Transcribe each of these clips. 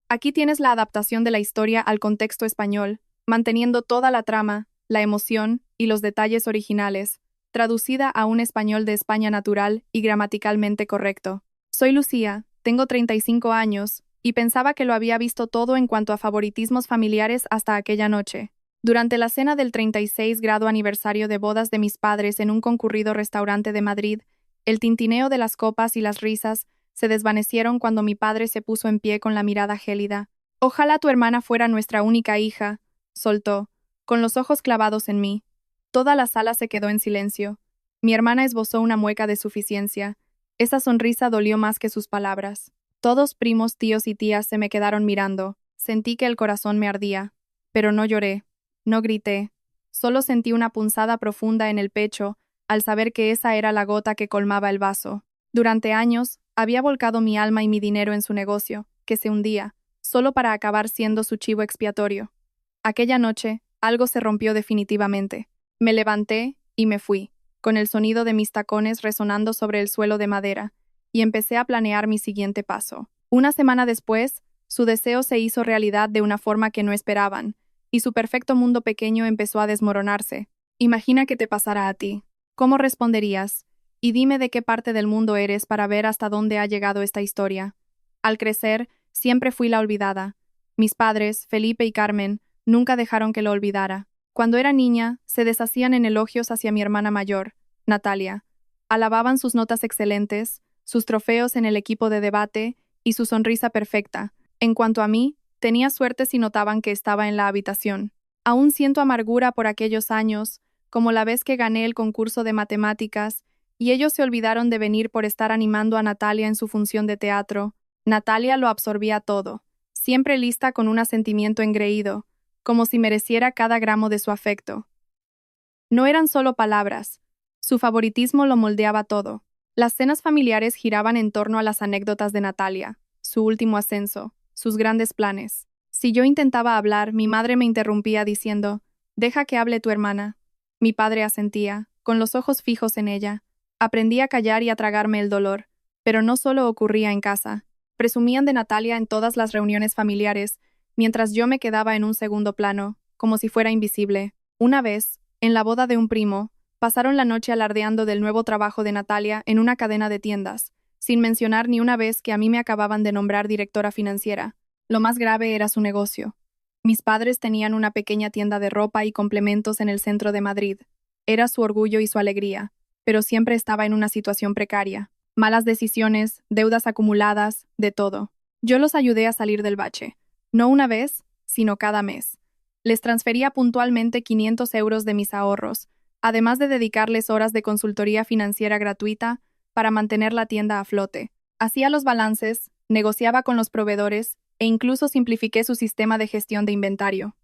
Aquí tienes la adaptación de la historia al contexto español, manteniendo toda la trama, la emoción y los detalles originales, traducida a un español de España natural y gramaticalmente correcto. Soy Lucía, tengo 35 años, y pensaba que lo había visto todo en cuanto a favoritismos familiares hasta aquella noche. Durante la cena del 36 grado aniversario de bodas de mis padres en un concurrido restaurante de Madrid, el tintineo de las copas y las risas se desvanecieron cuando mi padre se puso en pie con la mirada gélida. Ojalá tu hermana fuera nuestra única hija, soltó, con los ojos clavados en mí. Toda la sala se quedó en silencio. Mi hermana esbozó una mueca de suficiencia. Esa sonrisa dolió más que sus palabras. Todos primos, tíos y tías se me quedaron mirando. Sentí que el corazón me ardía. Pero no lloré. No grité. Solo sentí una punzada profunda en el pecho al saber que esa era la gota que colmaba el vaso. Durante años, había volcado mi alma y mi dinero en su negocio, que se hundía, solo para acabar siendo su chivo expiatorio. Aquella noche, algo se rompió definitivamente. Me levanté y me fui, con el sonido de mis tacones resonando sobre el suelo de madera, y empecé a planear mi siguiente paso. Una semana después, su deseo se hizo realidad de una forma que no esperaban, y su perfecto mundo pequeño empezó a desmoronarse. Imagina que te pasara a ti. ¿Cómo responderías? Y dime de qué parte del mundo eres para ver hasta dónde ha llegado esta historia. Al crecer, siempre fui la olvidada. Mis padres, Felipe y Carmen, nunca dejaron que lo olvidara. Cuando era niña, se deshacían en elogios hacia mi hermana mayor, Natalia. Alababan sus notas excelentes, sus trofeos en el equipo de debate y su sonrisa perfecta. En cuanto a mí, tenía suerte si notaban que estaba en la habitación. Aún siento amargura por aquellos años, como la vez que gané el concurso de matemáticas, y ellos se olvidaron de venir por estar animando a Natalia en su función de teatro. Natalia lo absorbía todo, siempre lista con un asentimiento engreído, como si mereciera cada gramo de su afecto. No eran solo palabras, su favoritismo lo moldeaba todo. Las cenas familiares giraban en torno a las anécdotas de Natalia, su último ascenso, sus grandes planes. Si yo intentaba hablar, mi madre me interrumpía diciendo, «Deja que hable tu hermana». Mi padre asentía, con los ojos fijos en ella. Aprendí a callar y a tragarme el dolor, pero no solo ocurría en casa. Presumían de Natalia en todas las reuniones familiares, mientras yo me quedaba en un segundo plano, como si fuera invisible. Una vez, en la boda de un primo, pasaron la noche alardeando del nuevo trabajo de Natalia en una cadena de tiendas, sin mencionar ni una vez que a mí me acababan de nombrar directora financiera. Lo más grave era su negocio. Mis padres tenían una pequeña tienda de ropa y complementos en el centro de Madrid. Era su orgullo y su alegría, pero siempre estaba en una situación precaria. Malas decisiones, deudas acumuladas, de todo. Yo los ayudé a salir del bache. No una vez, sino cada mes. Les transfería puntualmente 500 euros de mis ahorros, además de dedicarles horas de consultoría financiera gratuita para mantener la tienda a flote. Hacía los balances, negociaba con los proveedores e incluso simplifiqué su sistema de gestión de inventario.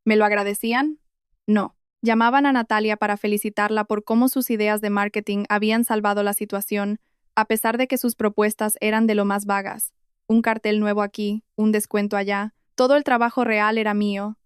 ¿Me lo agradecían? No. Llamaban a Natalia para felicitarla por cómo sus ideas de marketing habían salvado la situación, a pesar de que sus propuestas eran de lo más vagas. Un cartel nuevo aquí, un descuento allá, todo el trabajo real era mío.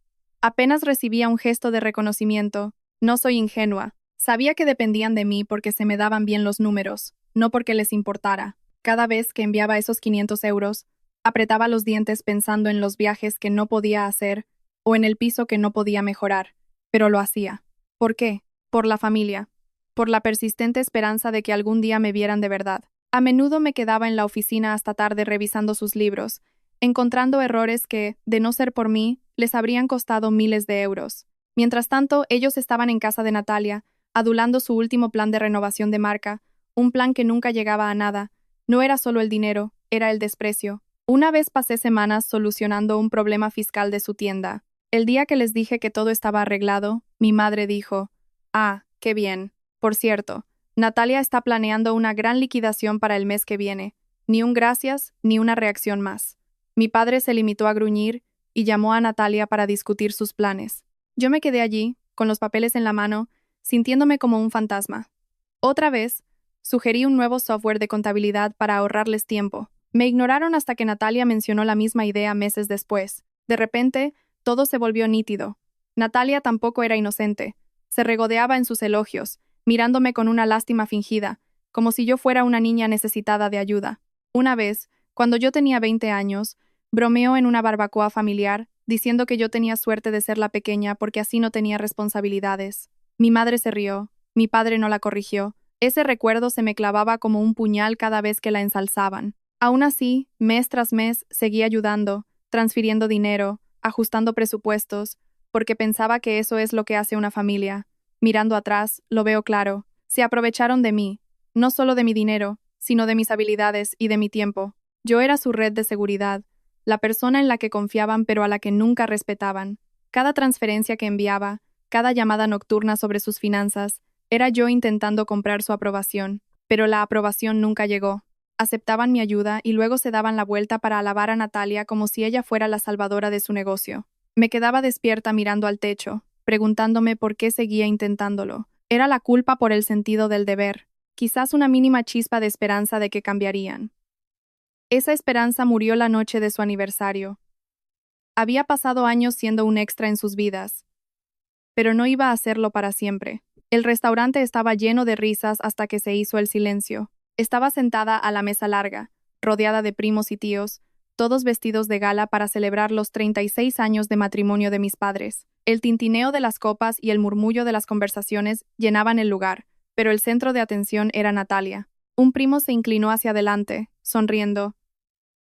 Apenas recibía un gesto de reconocimiento. No soy ingenua. Sabía que dependían de mí porque se me daban bien los números, no porque les importara. Cada vez que enviaba esos 500 euros, apretaba los dientes pensando en los viajes que no podía hacer o en el piso que no podía mejorar, pero lo hacía. ¿Por qué? Por la familia, por la persistente esperanza de que algún día me vieran de verdad. A menudo me quedaba en la oficina hasta tarde revisando sus libros, encontrando errores que, de no ser por mí, les habrían costado miles de euros. Mientras tanto, ellos estaban en casa de Natalia, adulando su último plan de renovación de marca, un plan que nunca llegaba a nada. No era solo el dinero, era el desprecio. Una vez pasé semanas solucionando un problema fiscal de su tienda. El día que les dije que todo estaba arreglado, mi madre dijo, «Ah, qué bien. Por cierto, Natalia está planeando una gran liquidación para el mes que viene. Ni un gracias, ni una reacción más». Mi padre se limitó a gruñir y llamó a Natalia para discutir sus planes. Yo me quedé allí, con los papeles en la mano, sintiéndome como un fantasma. Otra vez, sugerí un nuevo software de contabilidad para ahorrarles tiempo. Me ignoraron hasta que Natalia mencionó la misma idea meses después. De repente, todo se volvió nítido. Natalia tampoco era inocente. Se regodeaba en sus elogios, mirándome con una lástima fingida, como si yo fuera una niña necesitada de ayuda. Una vez, cuando yo tenía 20 años, Bromeó en una barbacoa familiar, diciendo que yo tenía suerte de ser la pequeña porque así no tenía responsabilidades. Mi madre se rió, mi padre no la corrigió. Ese recuerdo se me clavaba como un puñal cada vez que la ensalzaban. Aún así, mes tras mes, seguí ayudando, transfiriendo dinero, ajustando presupuestos, porque pensaba que eso es lo que hace una familia. Mirando atrás, lo veo claro. Se aprovecharon de mí, no solo de mi dinero, sino de mis habilidades y de mi tiempo. Yo era su red de seguridad, la persona en la que confiaban pero a la que nunca respetaban. Cada transferencia que enviaba, cada llamada nocturna sobre sus finanzas, era yo intentando comprar su aprobación, pero la aprobación nunca llegó. Aceptaban mi ayuda y luego se daban la vuelta para alabar a Natalia como si ella fuera la salvadora de su negocio. Me quedaba despierta mirando al techo, preguntándome por qué seguía intentándolo. Era la culpa por el sentido del deber, quizás una mínima chispa de esperanza de que cambiarían. Esa esperanza murió la noche de su aniversario. Había pasado años siendo un extra en sus vidas, pero no iba a hacerlo para siempre. El restaurante estaba lleno de risas hasta que se hizo el silencio. Estaba sentada a la mesa larga, rodeada de primos y tíos, todos vestidos de gala para celebrar los 36 años de matrimonio de mis padres. El tintineo de las copas y el murmullo de las conversaciones llenaban el lugar, pero el centro de atención era Natalia. Un primo se inclinó hacia adelante, sonriendo.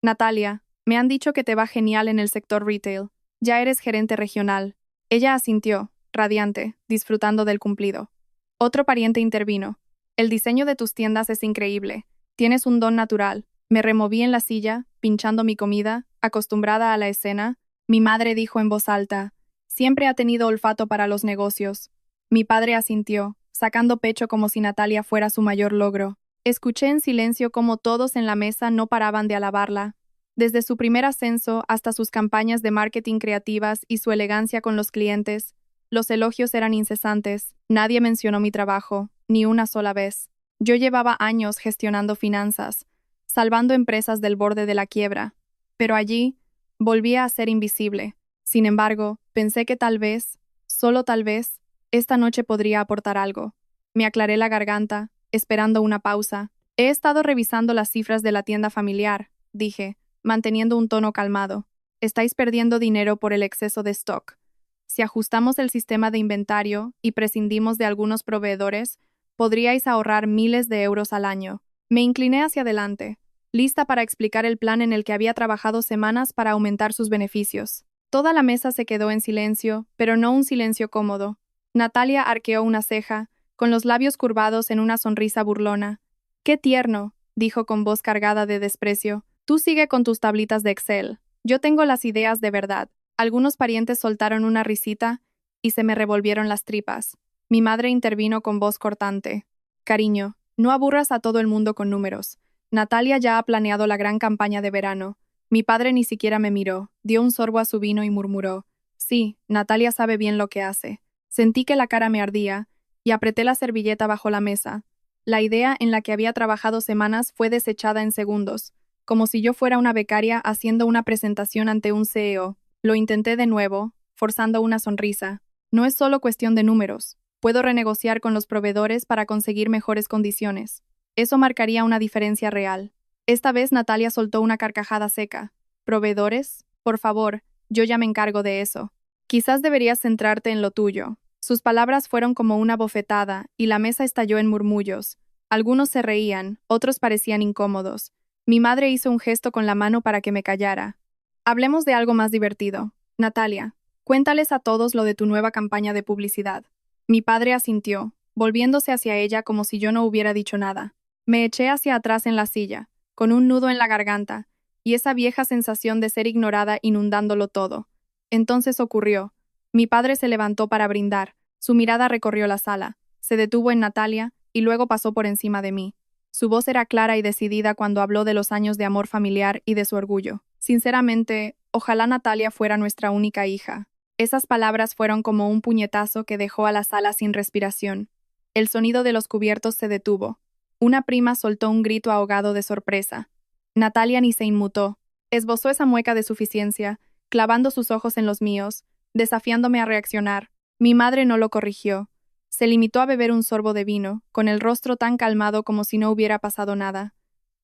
Natalia, me han dicho que te va genial en el sector retail. Ya eres gerente regional. Ella asintió, radiante, disfrutando del cumplido. Otro pariente intervino. El diseño de tus tiendas es increíble. Tienes un don natural. Me removí en la silla, pinchando mi comida, acostumbrada a la escena. Mi madre dijo en voz alta, siempre ha tenido olfato para los negocios. Mi padre asintió, sacando pecho como si Natalia fuera su mayor logro. Escuché en silencio cómo todos en la mesa no paraban de alabarla. Desde su primer ascenso hasta sus campañas de marketing creativas y su elegancia con los clientes, los elogios eran incesantes. Nadie mencionó mi trabajo, ni una sola vez. Yo llevaba años gestionando finanzas, salvando empresas del borde de la quiebra, pero allí volvía a ser invisible. Sin embargo, pensé que tal vez, solo tal vez, esta noche podría aportar algo. Me aclaré la garganta, esperando una pausa. He estado revisando las cifras de la tienda familiar, dije, manteniendo un tono calmado. Estáis perdiendo dinero por el exceso de stock. Si ajustamos el sistema de inventario y prescindimos de algunos proveedores, podríais ahorrar miles de euros al año. Me incliné hacia adelante, lista para explicar el plan en el que había trabajado semanas para aumentar sus beneficios. Toda la mesa se quedó en silencio, pero no un silencio cómodo. Natalia arqueó una ceja, con los labios curvados en una sonrisa burlona. «¡Qué tierno!», dijo con voz cargada de desprecio. «Tú sigue con tus tablitas de Excel. Yo tengo las ideas de verdad». Algunos parientes soltaron una risita y se me revolvieron las tripas. Mi madre intervino con voz cortante. «Cariño, no aburras a todo el mundo con números. Natalia ya ha planeado la gran campaña de verano». Mi padre ni siquiera me miró, dio un sorbo a su vino y murmuró. «Sí, Natalia sabe bien lo que hace». Sentí que la cara me ardía y apreté la servilleta bajo la mesa. La idea en la que había trabajado semanas fue desechada en segundos, como si yo fuera una becaria haciendo una presentación ante un CEO. Lo intenté de nuevo, forzando una sonrisa. No es solo cuestión de números. Puedo renegociar con los proveedores para conseguir mejores condiciones. Eso marcaría una diferencia real. Esta vez Natalia soltó una carcajada seca. ¿Proveedores? Por favor, yo ya me encargo de eso. Quizás deberías centrarte en lo tuyo. Sus palabras fueron como una bofetada, y la mesa estalló en murmullos. Algunos se reían, otros parecían incómodos. Mi madre hizo un gesto con la mano para que me callara. Hablemos de algo más divertido. Natalia, cuéntales a todos lo de tu nueva campaña de publicidad. Mi padre asintió, volviéndose hacia ella como si yo no hubiera dicho nada. Me eché hacia atrás en la silla, con un nudo en la garganta, y esa vieja sensación de ser ignorada inundándolo todo. Entonces ocurrió. Mi padre se levantó para brindar. Su mirada recorrió la sala, se detuvo en Natalia y luego pasó por encima de mí. Su voz era clara y decidida cuando habló de los años de amor familiar y de su orgullo. Sinceramente, ojalá Natalia fuera nuestra única hija. Esas palabras fueron como un puñetazo que dejó a la sala sin respiración. El sonido de los cubiertos se detuvo. Una prima soltó un grito ahogado de sorpresa. Natalia ni se inmutó. Esbozó esa mueca de suficiencia, clavando sus ojos en los míos, desafiándome a reaccionar. Mi madre no lo corrigió. Se limitó a beber un sorbo de vino, con el rostro tan calmado como si no hubiera pasado nada.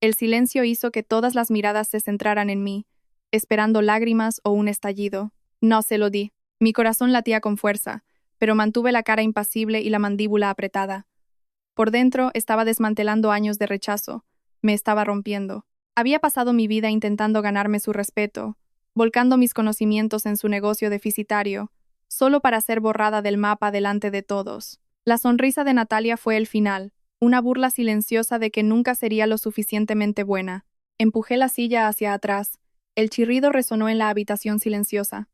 El silencio hizo que todas las miradas se centraran en mí, esperando lágrimas o un estallido. No se lo di. Mi corazón latía con fuerza, pero mantuve la cara impasible y la mandíbula apretada. Por dentro estaba desmantelando años de rechazo. Me estaba rompiendo. Había pasado mi vida intentando ganarme su respeto, volcando mis conocimientos en su negocio deficitario, solo para ser borrada del mapa delante de todos. La sonrisa de Natalia fue el final, una burla silenciosa de que nunca sería lo suficientemente buena. Empujé la silla hacia atrás. El chirrido resonó en la habitación silenciosa.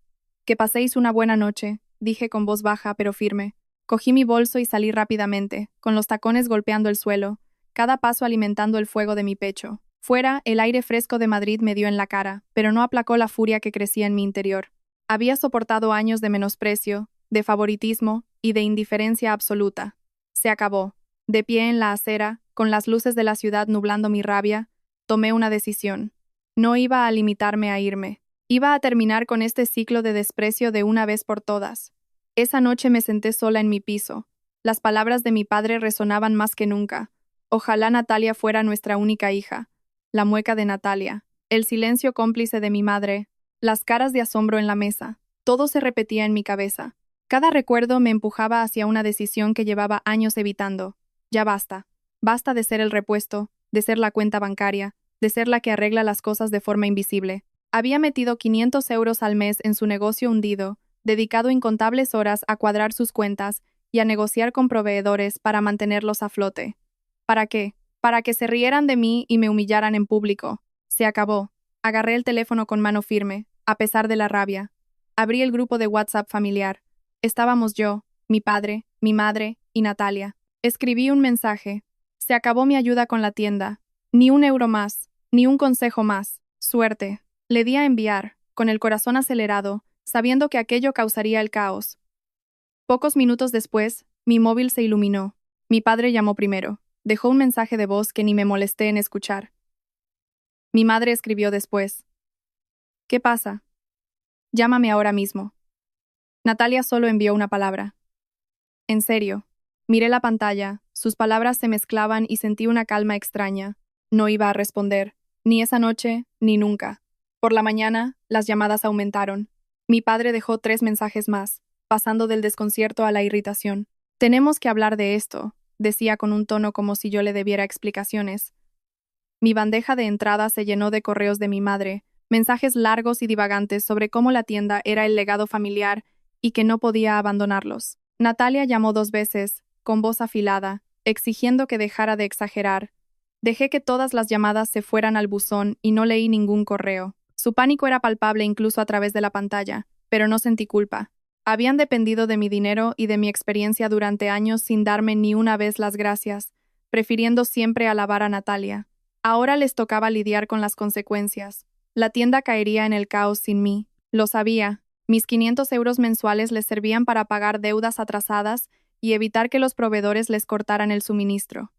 Que paséis una buena noche, dije con voz baja pero firme. Cogí mi bolso y salí rápidamente, con los tacones golpeando el suelo, cada paso alimentando el fuego de mi pecho. Fuera, el aire fresco de Madrid me dio en la cara, pero no aplacó la furia que crecía en mi interior. Había soportado años de menosprecio, de favoritismo y de indiferencia absoluta. Se acabó. De pie en la acera, con las luces de la ciudad nublando mi rabia, tomé una decisión. No iba a limitarme a irme. Iba a terminar con este ciclo de desprecio de una vez por todas. Esa noche me senté sola en mi piso. Las palabras de mi padre resonaban más que nunca. Ojalá Natalia fuera nuestra única hija. La mueca de Natalia, el silencio cómplice de mi madre, las caras de asombro en la mesa. Todo se repetía en mi cabeza. Cada recuerdo me empujaba hacia una decisión que llevaba años evitando. Ya basta. Basta de ser el repuesto, de ser la cuenta bancaria, de ser la que arregla las cosas de forma invisible. Había metido 500 euros al mes en su negocio hundido, dedicado incontables horas a cuadrar sus cuentas y a negociar con proveedores para mantenerlos a flote. ¿Para qué? Para que se rieran de mí y me humillaran en público. Se acabó. Agarré el teléfono con mano firme, a pesar de la rabia. Abrí el grupo de WhatsApp familiar. Estábamos yo, mi padre, mi madre y Natalia. Escribí un mensaje. Se acabó mi ayuda con la tienda. Ni un euro más, ni un consejo más. Suerte. Le di a enviar, con el corazón acelerado, sabiendo que aquello causaría el caos. Pocos minutos después, mi móvil se iluminó. Mi padre llamó primero. Dejó un mensaje de voz que ni me molesté en escuchar. Mi madre escribió después. ¿Qué pasa? Llámame ahora mismo. Natalia solo envió una palabra. En serio. Miré la pantalla, sus palabras se mezclaban y sentí una calma extraña. No iba a responder, ni esa noche, ni nunca. Por la mañana, las llamadas aumentaron. Mi padre dejó 3 mensajes más, pasando del desconcierto a la irritación. Tenemos que hablar de esto, decía con un tono como si yo le debiera explicaciones. Mi bandeja de entrada se llenó de correos de mi madre, mensajes largos y divagantes sobre cómo la tienda era el legado familiar y que no podía abandonarlos. Natalia llamó 2 veces, con voz afilada, exigiendo que dejara de exagerar. Dejé que todas las llamadas se fueran al buzón y no leí ningún correo. Su pánico era palpable incluso a través de la pantalla, pero no sentí culpa. Habían dependido de mi dinero y de mi experiencia durante años sin darme ni una vez las gracias, prefiriendo siempre alabar a Natalia. Ahora les tocaba lidiar con las consecuencias. La tienda caería en el caos sin mí. Lo sabía. Mis 500 euros mensuales les servían para pagar deudas atrasadas y evitar que los proveedores les cortaran el suministro.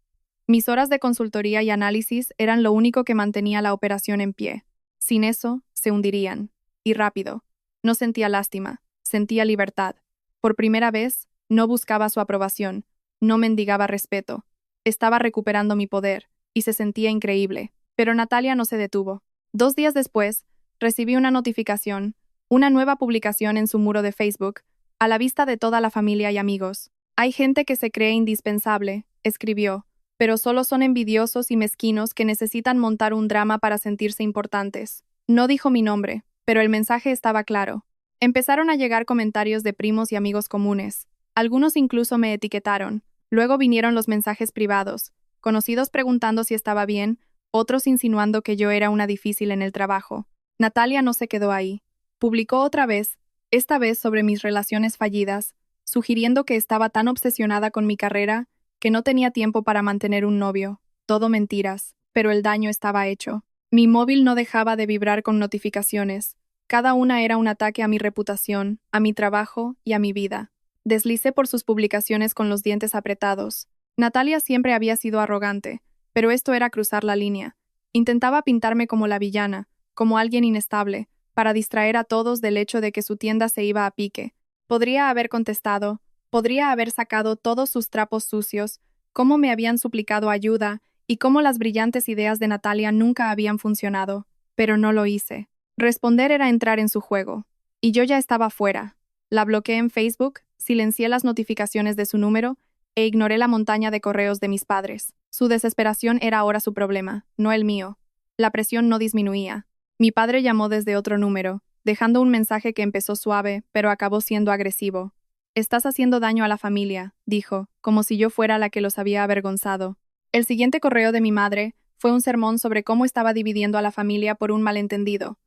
Mis horas de consultoría y análisis eran lo único que mantenía la operación en pie. Sin eso, se hundirían. Y rápido. No sentía lástima, sentía libertad. Por primera vez, no buscaba su aprobación, no mendigaba respeto. Estaba recuperando mi poder, y se sentía increíble. Pero Natalia no se detuvo. 2 días después, recibí una notificación, una nueva publicación en su muro de Facebook, a la vista de toda la familia y amigos. Hay gente que se cree indispensable, escribió, pero solo son envidiosos y mezquinos que necesitan montar un drama para sentirse importantes. No dijo mi nombre, pero el mensaje estaba claro. Empezaron a llegar comentarios de primos y amigos comunes. Algunos incluso me etiquetaron. Luego vinieron los mensajes privados, conocidos preguntando si estaba bien, otros insinuando que yo era una difícil en el trabajo. Natalia no se quedó ahí. Publicó otra vez, esta vez sobre mis relaciones fallidas, sugiriendo que estaba tan obsesionada con mi carrera que no tenía tiempo para mantener un novio. Todo mentiras, pero el daño estaba hecho. Mi móvil no dejaba de vibrar con notificaciones. Cada una era un ataque a mi reputación, a mi trabajo y a mi vida. Deslicé por sus publicaciones con los dientes apretados. Natalia siempre había sido arrogante, pero esto era cruzar la línea. Intentaba pintarme como la villana, como alguien inestable, para distraer a todos del hecho de que su tienda se iba a pique. Podría haber contestado, podría haber sacado todos sus trapos sucios, cómo me habían suplicado ayuda y cómo las brillantes ideas de Natalia nunca habían funcionado, pero no lo hice. Responder era entrar en su juego. Y yo ya estaba fuera. La bloqueé en Facebook, silencié las notificaciones de su número e ignoré la montaña de correos de mis padres. Su desesperación era ahora su problema, no el mío. La presión no disminuía. Mi padre llamó desde otro número, dejando un mensaje que empezó suave, pero acabó siendo agresivo. «Estás haciendo daño a la familia», dijo, como si yo fuera la que los había avergonzado. El siguiente correo de mi madre fue un sermón sobre cómo estaba dividiendo a la familia por un malentendido.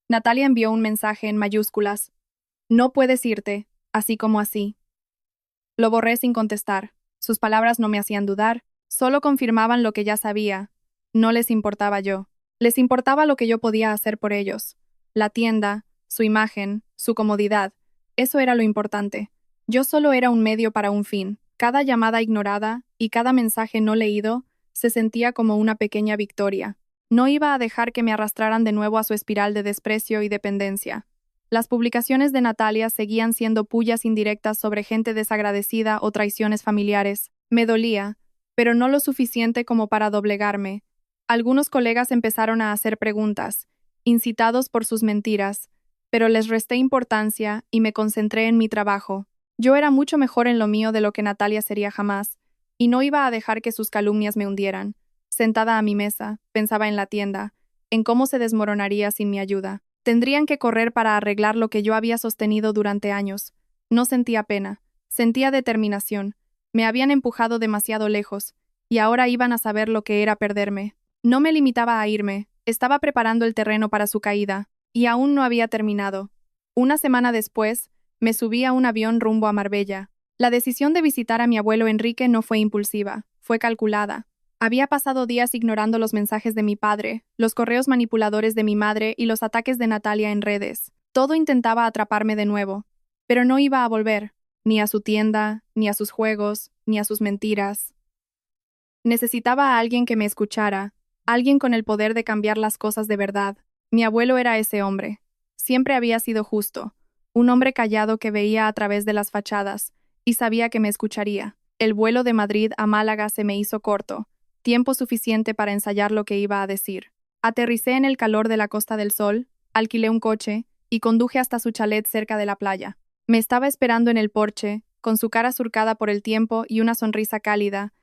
Natalia envió un mensaje en mayúsculas. «No puedes irte, así como así». Lo borré sin contestar. Sus palabras no me hacían dudar, solo confirmaban lo que ya sabía. No les importaba yo. Les importaba lo que yo podía hacer por ellos. La tienda, su imagen, su comodidad. Eso era lo importante. Yo solo era un medio para un fin. Cada llamada ignorada y cada mensaje no leído se sentía como una pequeña victoria. No iba a dejar que me arrastraran de nuevo a su espiral de desprecio y dependencia. Las publicaciones de Natalia seguían siendo pullas indirectas sobre gente desagradecida o traiciones familiares. Me dolía, pero no lo suficiente como para doblegarme. Algunos colegas empezaron a hacer preguntas, incitados por sus mentiras, pero les resté importancia y me concentré en mi trabajo. Yo era mucho mejor en lo mío de lo que Natalia sería jamás, y no iba a dejar que sus calumnias me hundieran. Sentada a mi mesa, pensaba en la tienda, en cómo se desmoronaría sin mi ayuda. Tendrían que correr para arreglar lo que yo había sostenido durante años. No sentía pena, sentía determinación. Me habían empujado demasiado lejos, y ahora iban a saber lo que era perderme. No me limitaba a irme, estaba preparando el terreno para su caída, y aún no había terminado. Una semana después, me subí a un avión rumbo a Marbella. La decisión de visitar a mi abuelo Enrique no fue impulsiva, fue calculada. Había pasado días ignorando los mensajes de mi padre, los correos manipuladores de mi madre y los ataques de Natalia en redes. Todo intentaba atraparme de nuevo, pero no iba a volver, ni a su tienda, ni a sus juegos, ni a sus mentiras. Necesitaba a alguien que me escuchara, alguien con el poder de cambiar las cosas de verdad. Mi abuelo era ese hombre. Siempre había sido justo, un hombre callado que veía a través de las fachadas, y sabía que me escucharía. El vuelo de Madrid a Málaga se me hizo corto, tiempo suficiente para ensayar lo que iba a decir. Aterricé en el calor de la Costa del Sol, alquilé un coche y conduje hasta su chalet cerca de la playa. Me estaba esperando en el porche, con su cara surcada por el tiempo y una sonrisa cálida.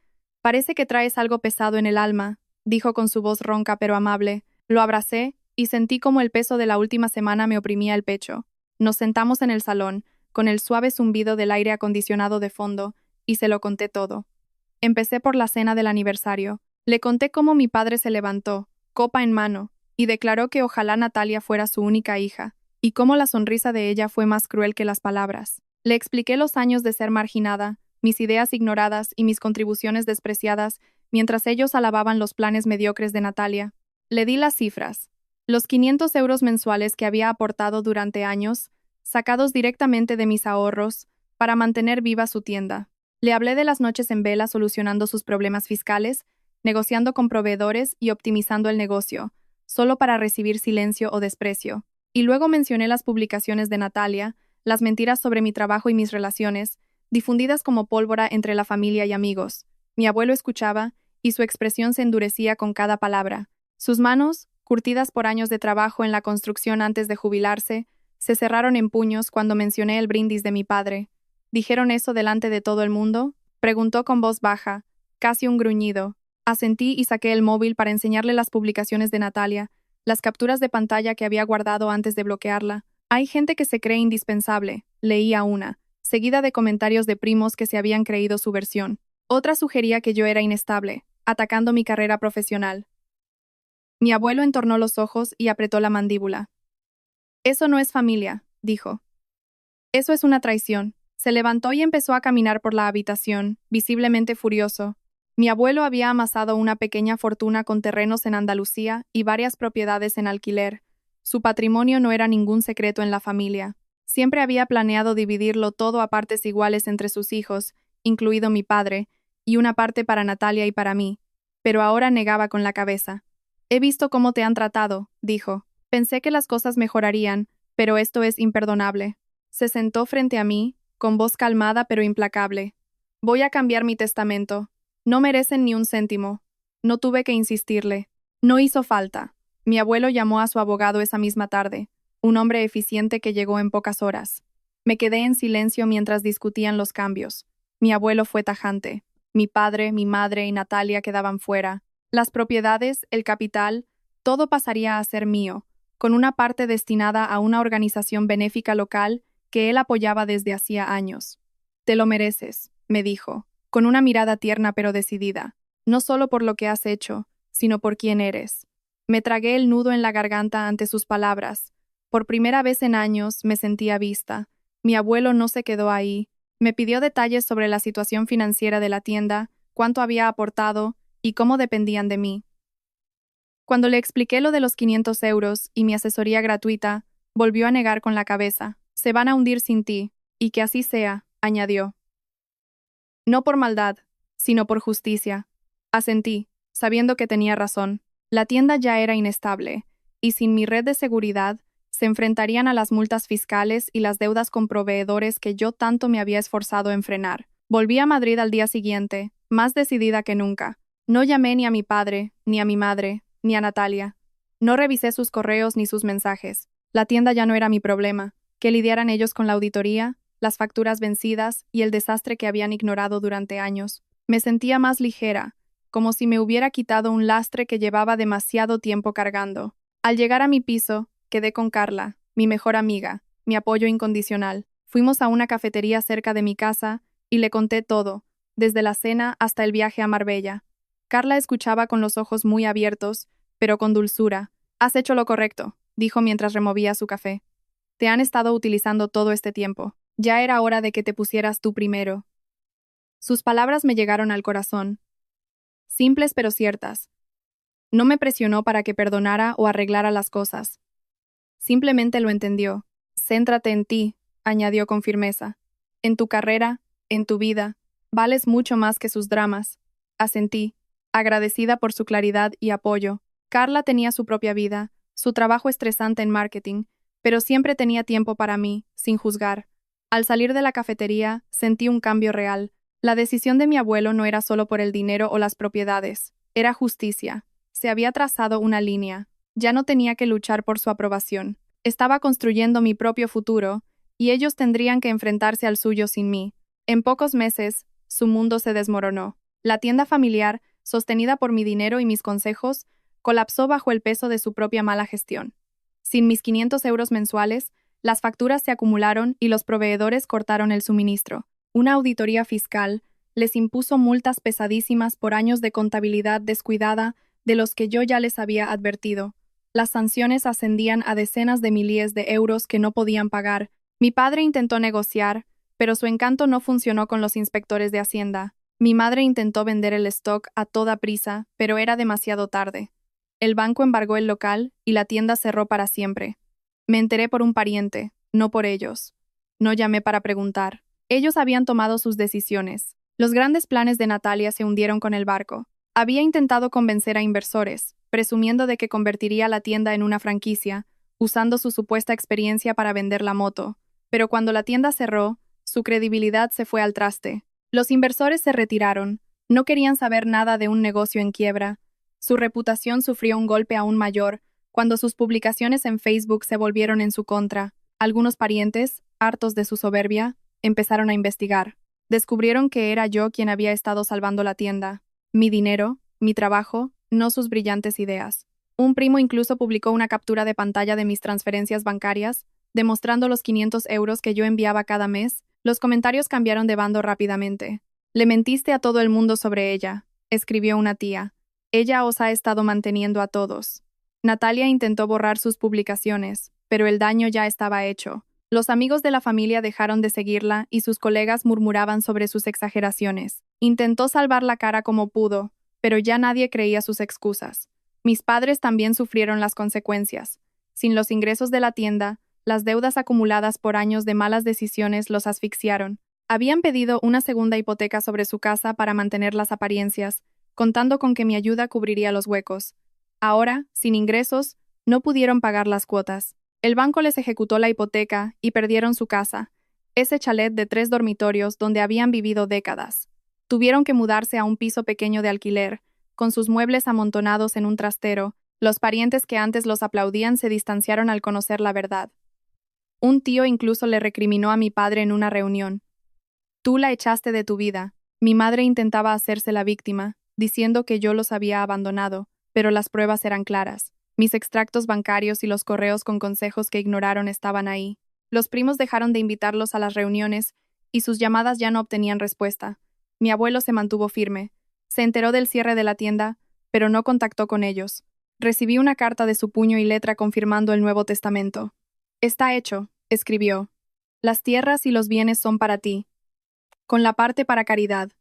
«Parece que traes algo pesado en el alma», dijo con su voz ronca pero amable. Lo abracé y sentí como el peso de la última semana me oprimía el pecho. Nos sentamos en el salón, con el suave zumbido del aire acondicionado de fondo, y se lo conté todo. Empecé por la cena del aniversario. Le conté cómo mi padre se levantó, copa en mano, y declaró que ojalá Natalia fuera su única hija, y cómo la sonrisa de ella fue más cruel que las palabras. Le expliqué los años de ser marginada, mis ideas ignoradas y mis contribuciones despreciadas, mientras ellos alababan los planes mediocres de Natalia. Le di las cifras. Los 500 euros mensuales que había aportado durante años, sacados directamente de mis ahorros, para mantener viva su tienda. Le hablé de las noches en vela solucionando sus problemas fiscales, negociando con proveedores y optimizando el negocio, solo para recibir silencio o desprecio. Y luego mencioné las publicaciones de Natalia, las mentiras sobre mi trabajo y mis relaciones, difundidas como pólvora entre la familia y amigos. Mi abuelo escuchaba, y su expresión se endurecía con cada palabra. Sus manos, curtidas por años de trabajo en la construcción antes de jubilarse, se cerraron en puños cuando mencioné el brindis de mi padre. ¿Dijeron eso delante de todo el mundo?, preguntó con voz baja, casi un gruñido. Asentí y saqué el móvil para enseñarle las publicaciones de Natalia, las capturas de pantalla que había guardado antes de bloquearla. «Hay gente que se cree indispensable», leía una, seguida de comentarios de primos que se habían creído su versión. Otra sugería que yo era inestable, atacando mi carrera profesional. Mi abuelo entornó los ojos y apretó la mandíbula. «Eso no es familia», dijo. «Eso es una traición». Se levantó y empezó a caminar por la habitación, visiblemente furioso. Mi abuelo había amasado una pequeña fortuna con terrenos en Andalucía y varias propiedades en alquiler. Su patrimonio no era ningún secreto en la familia. Siempre había planeado dividirlo todo a partes iguales entre sus hijos, incluido mi padre, y una parte para Natalia y para mí. Pero ahora negaba con la cabeza. «He visto cómo te han tratado», dijo. «Pensé que las cosas mejorarían, pero esto es imperdonable». Se sentó frente a mí, con voz calmada pero implacable. «Voy a cambiar mi testamento. No merecen ni un céntimo». No tuve que insistirle. No hizo falta. Mi abuelo llamó a su abogado esa misma tarde, un hombre eficiente que llegó en pocas horas. Me quedé en silencio mientras discutían los cambios. Mi abuelo fue tajante. Mi padre, mi madre y Natalia quedaban fuera. Las propiedades, el capital, todo pasaría a ser mío, con una parte destinada a una organización benéfica local que él apoyaba desde hacía años. Te lo mereces, me dijo, con una mirada tierna pero decidida, no solo por lo que has hecho, sino por quién eres. Me tragué el nudo en la garganta ante sus palabras. Por primera vez en años me sentía vista. Mi abuelo no se quedó ahí. Me pidió detalles sobre la situación financiera de la tienda, cuánto había aportado y cómo dependían de mí. Cuando le expliqué lo de los 500 euros y mi asesoría gratuita, volvió a negar con la cabeza. Se van a hundir sin ti, y que así sea, añadió. No por maldad, sino por justicia. Asentí, sabiendo que tenía razón. La tienda ya era inestable, y sin mi red de seguridad, se enfrentarían a las multas fiscales y las deudas con proveedores que yo tanto me había esforzado en frenar. Volví a Madrid al día siguiente, más decidida que nunca. No llamé ni a mi padre, ni a mi madre, ni a Natalia. No revisé sus correos ni sus mensajes. La tienda ya no era mi problema. Que lidiaran ellos con la auditoría, las facturas vencidas y el desastre que habían ignorado durante años. Me sentía más ligera, como si me hubiera quitado un lastre que llevaba demasiado tiempo cargando. Al llegar a mi piso, quedé con Carla, mi mejor amiga, mi apoyo incondicional. Fuimos a una cafetería cerca de mi casa y le conté todo, desde la cena hasta el viaje a Marbella. Carla escuchaba con los ojos muy abiertos, pero con dulzura. Has hecho lo correcto, dijo mientras removía su café. Te han estado utilizando todo este tiempo. Ya era hora de que te pusieras tú primero. Sus palabras me llegaron al corazón. Simples pero ciertas. No me presionó para que perdonara o arreglara las cosas. Simplemente lo entendió. Céntrate en ti, añadió con firmeza. En tu carrera, en tu vida, vales mucho más que sus dramas. Asentí, agradecida por su claridad y apoyo. Carla tenía su propia vida, su trabajo estresante en marketing, pero siempre tenía tiempo para mí, sin juzgar. Al salir de la cafetería, sentí un cambio real. La decisión de mi abuelo no era solo por el dinero o las propiedades, era justicia. Se había trazado una línea. Ya no tenía que luchar por su aprobación. Estaba construyendo mi propio futuro, y ellos tendrían que enfrentarse al suyo sin mí. En pocos meses, su mundo se desmoronó. La tienda familiar, sostenida por mi dinero y mis consejos, colapsó bajo el peso de su propia mala gestión. Sin mis 500 euros mensuales, las facturas se acumularon y los proveedores cortaron el suministro. Una auditoría fiscal les impuso multas pesadísimas por años de contabilidad descuidada de los que yo ya les había advertido. Las sanciones ascendían a decenas de miles de euros que no podían pagar. Mi padre intentó negociar, pero su encanto no funcionó con los inspectores de Hacienda. Mi madre intentó vender el stock a toda prisa, pero era demasiado tarde. El banco embargó el local y la tienda cerró para siempre. Me enteré por un pariente, no por ellos. No llamé para preguntar. Ellos habían tomado sus decisiones. Los grandes planes de Natalia se hundieron con el barco. Había intentado convencer a inversores, presumiendo de que convertiría la tienda en una franquicia, usando su supuesta experiencia para vender la moto. Pero cuando la tienda cerró, su credibilidad se fue al traste. Los inversores se retiraron, no querían saber nada de un negocio en quiebra. Su reputación sufrió un golpe aún mayor cuando sus publicaciones en Facebook se volvieron en su contra. Algunos parientes, hartos de su soberbia, empezaron a investigar. Descubrieron que era yo quien había estado salvando la tienda. Mi dinero, mi trabajo, no sus brillantes ideas. Un primo incluso publicó una captura de pantalla de mis transferencias bancarias, demostrando los 500 euros que yo enviaba cada mes. Los comentarios cambiaron de bando rápidamente. Le mentiste a todo el mundo sobre ella, escribió una tía. Ella os ha estado manteniendo a todos. Natalia intentó borrar sus publicaciones, pero el daño ya estaba hecho. Los amigos de la familia dejaron de seguirla y sus colegas murmuraban sobre sus exageraciones. Intentó salvar la cara como pudo, pero ya nadie creía sus excusas. Mis padres también sufrieron las consecuencias. Sin los ingresos de la tienda, las deudas acumuladas por años de malas decisiones los asfixiaron. Habían pedido una segunda hipoteca sobre su casa para mantener las apariencias, contando con que mi ayuda cubriría los huecos. Ahora, sin ingresos, no pudieron pagar las cuotas. El banco les ejecutó la hipoteca y perdieron su casa, ese chalet de 3 dormitorios donde habían vivido décadas. Tuvieron que mudarse a un piso pequeño de alquiler, con sus muebles amontonados en un trastero, Los parientes que antes los aplaudían se distanciaron al conocer la verdad. Un tío incluso le recriminó a mi padre en una reunión. Tú la echaste de tu vida. Mi madre intentaba hacerse la víctima, diciendo que yo los había abandonado, pero las pruebas eran claras. Mis extractos bancarios y los correos con consejos que ignoraron estaban ahí. Los primos dejaron de invitarlos a las reuniones y sus llamadas ya no obtenían respuesta. Mi abuelo se mantuvo firme. Se enteró del cierre de la tienda, pero no contactó con ellos. Recibí una carta de su puño y letra confirmando el Nuevo Testamento. Está hecho, escribió. Las tierras y los bienes son para ti, con la parte para caridad.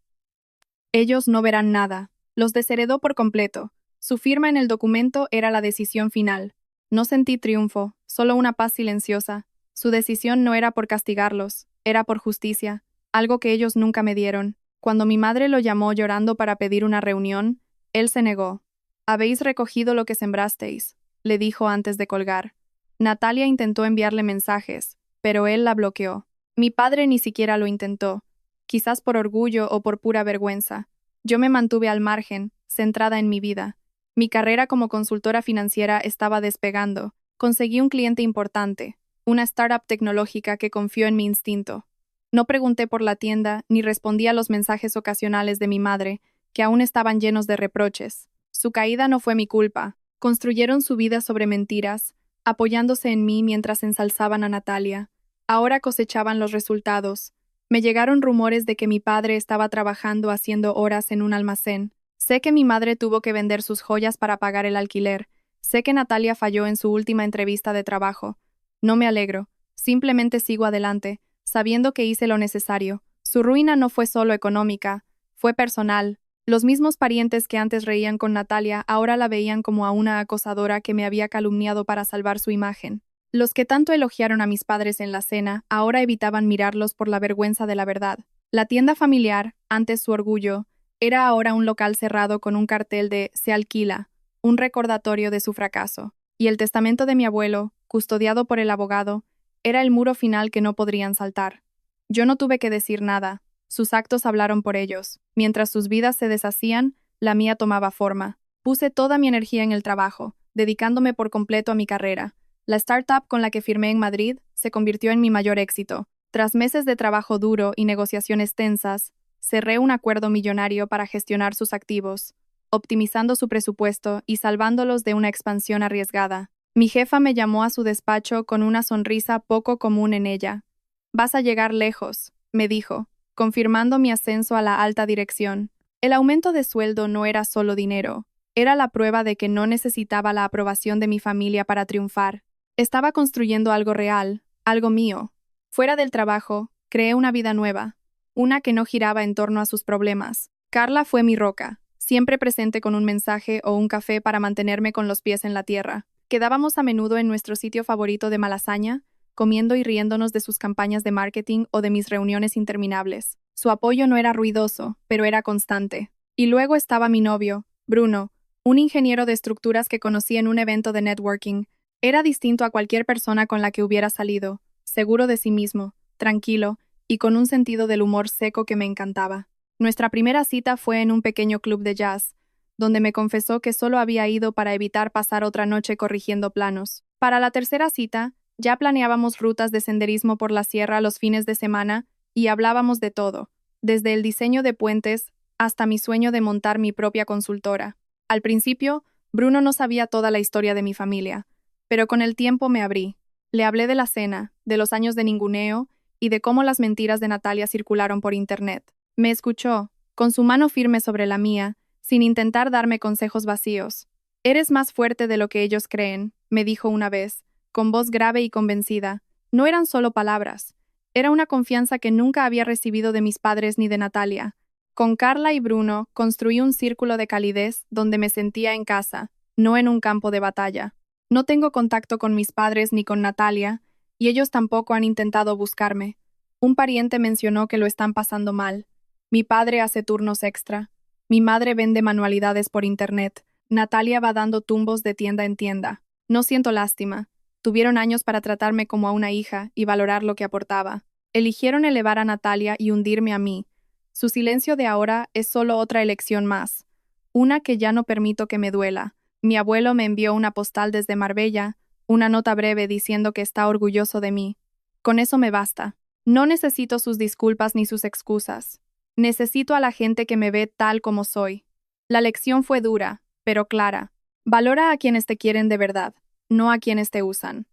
Ellos no verán nada. Los desheredó por completo. Su firma en el documento era la decisión final. No sentí triunfo, solo una paz silenciosa. Su decisión no era por castigarlos, era por justicia, algo que ellos nunca me dieron. Cuando mi madre lo llamó llorando para pedir una reunión, él se negó. Habéis recogido lo que sembrasteis, le dijo antes de colgar. Natalia intentó enviarle mensajes, pero él la bloqueó. Mi padre ni siquiera lo intentó, quizás por orgullo o por pura vergüenza. Yo me mantuve al margen, centrada en mi vida. Mi carrera como consultora financiera estaba despegando. Conseguí un cliente importante, una startup tecnológica que confió en mi instinto. No pregunté por la tienda ni respondí a los mensajes ocasionales de mi madre, que aún estaban llenos de reproches. Su caída no fue mi culpa. Construyeron su vida sobre mentiras, apoyándose en mí mientras ensalzaban a Natalia. Ahora cosechaban los resultados. Me llegaron rumores de que mi padre estaba trabajando haciendo horas en un almacén. Sé que mi madre tuvo que vender sus joyas para pagar el alquiler. Sé que Natalia falló en su última entrevista de trabajo. No me alegro. Simplemente sigo adelante, sabiendo que hice lo necesario. Su ruina no fue solo económica, fue personal. Los mismos parientes que antes reían con Natalia ahora la veían como a una acosadora que me había calumniado para salvar su imagen. Los que tanto elogiaron a mis padres en la cena ahora evitaban mirarlos por la vergüenza de la verdad. La tienda familiar, antes su orgullo, era ahora un local cerrado con un cartel de «Se alquila», un recordatorio de su fracaso. Y el testamento de mi abuelo, custodiado por el abogado, era el muro final que no podrían saltar. Yo no tuve que decir nada. Sus actos hablaron por ellos. Mientras sus vidas se deshacían, la mía tomaba forma. Puse toda mi energía en el trabajo, dedicándome por completo a mi carrera. La startup con la que firmé en Madrid se convirtió en mi mayor éxito. Tras meses de trabajo duro y negociaciones tensas, cerré un acuerdo millonario para gestionar sus activos, optimizando su presupuesto y salvándolos de una expansión arriesgada. Mi jefa me llamó a su despacho con una sonrisa poco común en ella. «Vas a llegar lejos», me dijo, confirmando mi ascenso a la alta dirección. El aumento de sueldo no era solo dinero, era la prueba de que no necesitaba la aprobación de mi familia para triunfar. Estaba construyendo algo real, algo mío. Fuera del trabajo, creé una vida nueva, una que no giraba en torno a sus problemas. Carla fue mi roca, siempre presente con un mensaje o un café para mantenerme con los pies en la tierra. Quedábamos a menudo en nuestro sitio favorito de Malasaña, comiendo y riéndonos de sus campañas de marketing o de mis reuniones interminables. Su apoyo no era ruidoso, pero era constante. Y luego estaba mi novio, Bruno, un ingeniero de estructuras que conocí en un evento de networking. Era distinto a cualquier persona con la que hubiera salido, seguro de sí mismo, tranquilo, y con un sentido del humor seco que me encantaba. Nuestra primera cita fue en un pequeño club de jazz, donde me confesó que solo había ido para evitar pasar otra noche corrigiendo planos. Para la tercera cita, ya planeábamos rutas de senderismo por la sierra los fines de semana y hablábamos de todo, desde el diseño de puentes hasta mi sueño de montar mi propia consultora. Al principio, Bruno no sabía toda la historia de mi familia, pero con el tiempo me abrí. Le hablé de la cena, de los años de ninguneo y de cómo las mentiras de Natalia circularon por internet. Me escuchó, con su mano firme sobre la mía, sin intentar darme consejos vacíos. «Eres más fuerte de lo que ellos creen», me dijo una vez, con voz grave y convencida. No eran solo palabras. Era una confianza que nunca había recibido de mis padres ni de Natalia. Con Carla y Bruno construí un círculo de calidez donde me sentía en casa, no en un campo de batalla. No tengo contacto con mis padres ni con Natalia, y ellos tampoco han intentado buscarme. Un pariente mencionó que lo están pasando mal. Mi padre hace turnos extra. Mi madre vende manualidades por internet. Natalia va dando tumbos de tienda en tienda. No siento lástima. Tuvieron años para tratarme como a una hija y valorar lo que aportaba. Eligieron elevar a Natalia y hundirme a mí. Su silencio de ahora es solo otra elección más. Una que ya no permito que me duela. Mi abuelo me envió una postal desde Marbella, una nota breve diciendo que está orgulloso de mí. Con eso me basta. No necesito sus disculpas ni sus excusas. Necesito a la gente que me ve tal como soy. La lección fue dura, pero clara. Valora a quienes te quieren de verdad, no a quienes te usan.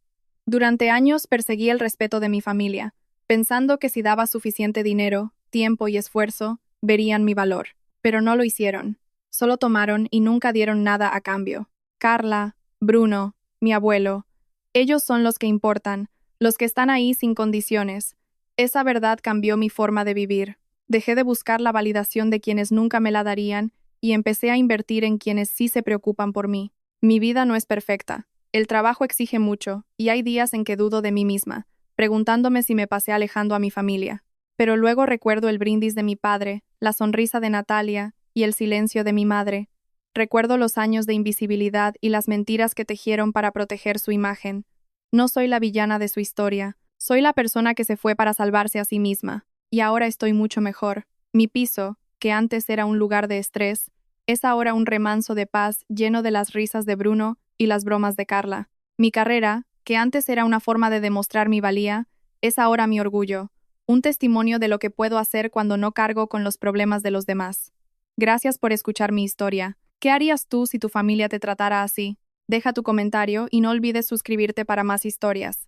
Durante años perseguí el respeto de mi familia, pensando que si daba suficiente dinero, tiempo y esfuerzo, verían mi valor. Pero no lo hicieron. Solo tomaron y nunca dieron nada a cambio. Carla, Bruno, mi abuelo, ellos son los que importan, los que están ahí sin condiciones. Esa verdad cambió mi forma de vivir. Dejé de buscar la validación de quienes nunca me la darían y empecé a invertir en quienes sí se preocupan por mí. Mi vida no es perfecta. El trabajo exige mucho, y hay días en que dudo de mí misma, preguntándome si me pasé alejando a mi familia. Pero luego recuerdo el brindis de mi padre, la sonrisa de Natalia y el silencio de mi madre. Recuerdo los años de invisibilidad y las mentiras que tejieron para proteger su imagen. No soy la villana de su historia, soy la persona que se fue para salvarse a sí misma. Y ahora estoy mucho mejor. Mi piso, que antes era un lugar de estrés, es ahora un remanso de paz lleno de las risas de Bruno y las bromas de Carla. Mi carrera, que antes era una forma de demostrar mi valía, es ahora mi orgullo, un testimonio de lo que puedo hacer cuando no cargo con los problemas de los demás. Gracias por escuchar mi historia. ¿Qué harías tú si tu familia te tratara así? Deja tu comentario y no olvides suscribirte para más historias.